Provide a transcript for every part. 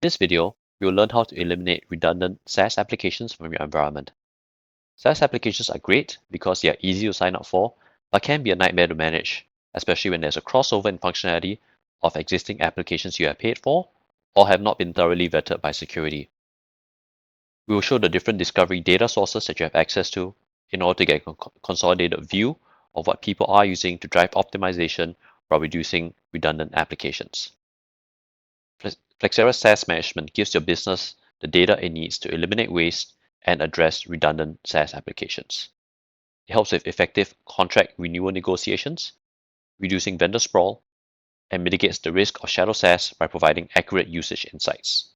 this video, we will learn how to eliminate redundant SaaS applications from your environment. SaaS applications are great because they are easy to sign up for, but can be a nightmare to manage, especially when there's a crossover in functionality of existing applications you have paid for or have not been thoroughly vetted by security. We will show the different discovery data sources that you have access to in order to get a consolidated view of what people are using to drive optimization while reducing redundant applications. Flexera SaaS Management gives your business the data it needs to eliminate waste and address redundant SaaS applications. It helps with effective contract renewal negotiations, reducing vendor sprawl, and mitigates the risk of shadow SaaS by providing accurate usage insights.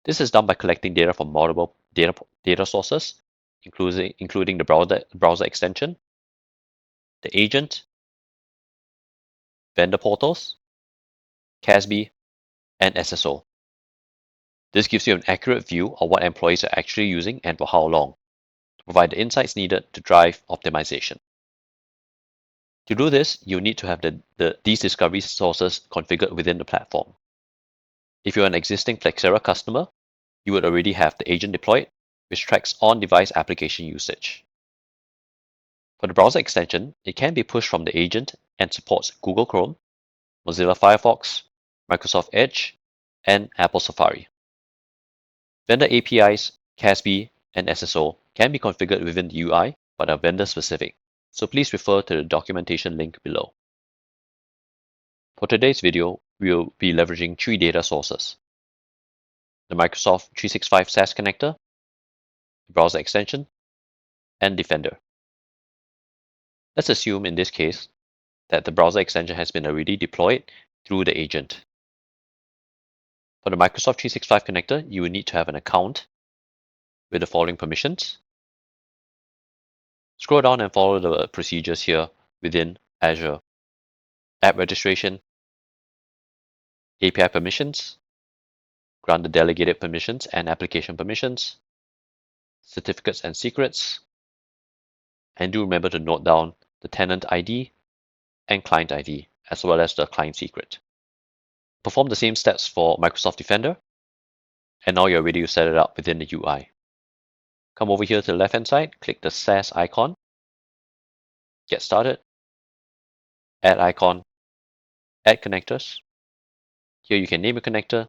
This is done by collecting data from multiple data sources, including the browser extension, the agent, vendor portals, CASB, and SSO. This gives you an accurate view of what employees are actually using and for how long, to provide the insights needed to drive optimization. To do this, you need to have these discovery sources configured within the platform. If you're an existing Flexera customer, you would already have the agent deployed, which tracks on-device application usage. For the browser extension, it can be pushed from the agent and supports Google Chrome, Mozilla Firefox, Microsoft Edge, and Apple Safari. Vendor APIs, CASB, and SSO can be configured within the UI but are vendor-specific, so please refer to the documentation link below. For today's video, we will be leveraging three data sources: the Microsoft 365 SaaS connector, the browser extension, and Defender. Let's assume in this case that the browser extension has been already deployed through the agent. For the Microsoft 365 connector, you will need to have an account with the following permissions. Scroll down and follow the procedures here within Azure. App registration, API permissions, grant the delegated permissions and application permissions, certificates and secrets, and do remember to note down the tenant ID and client ID, as well as the client secret. Perform the same steps for Microsoft Defender, and now you're ready to set it up within the UI. Come over here to the left-hand side, click the SaaS icon, get started, add icon, add connectors. Here you can name a connector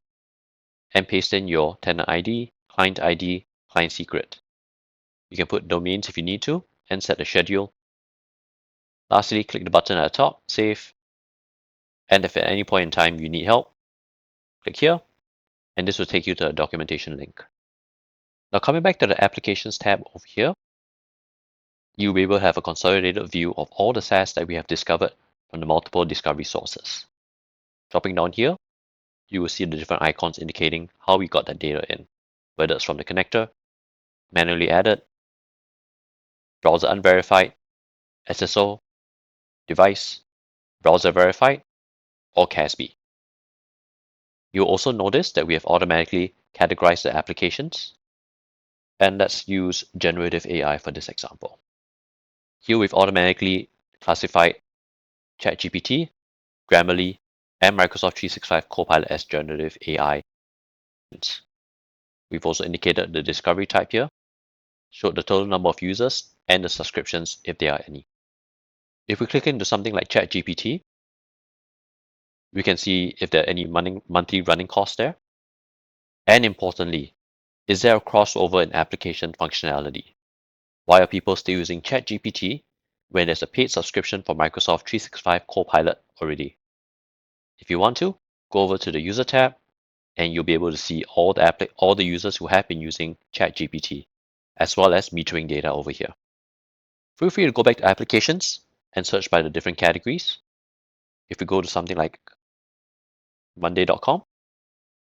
and paste in your tenant ID, client secret. You can put domains if you need to and set the schedule. Lastly, click the button at the top, save, and if at any point in time you need help, click here, and this will take you to a documentation link. Now coming back to the Applications tab over here, you'll be able to have a consolidated view of all the SaaS that we have discovered from the multiple discovery sources. Dropping down here, you will see the different icons indicating how we got that data in, whether it's from the connector, manually added, browser unverified, SSO, device, browser verified, or CASB. You'll also notice that we have automatically categorized the applications, and let's use generative AI for this example. Here we've automatically classified ChatGPT, Grammarly, and Microsoft 365 Copilot as generative AI. We've also indicated the discovery type here, showed the total number of users, and the subscriptions if there are any. If we click into something like ChatGPT, we can see if there are any monthly running costs there. And importantly, is there a crossover in application functionality? Why are people still using ChatGPT when there's a paid subscription for Microsoft 365 Copilot already? If you want to, go over to the User tab, and you'll be able to see all the users who have been using ChatGPT, as well as metering data over here. Feel free to go back to Applications and search by the different categories. If we go to something like Monday.com,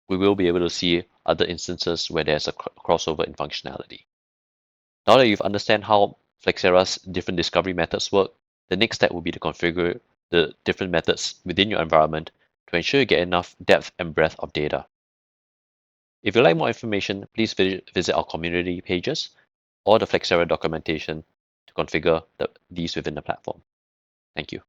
we will be able to see other instances where there's a crossover in functionality. Now that you've understand how Flexera's different discovery methods work, the next step will be to configure the different methods within your environment to ensure you get enough depth and breadth of data. If you'd like more information, please visit our community pages or the Flexera documentation to configure these within the platform. Thank you.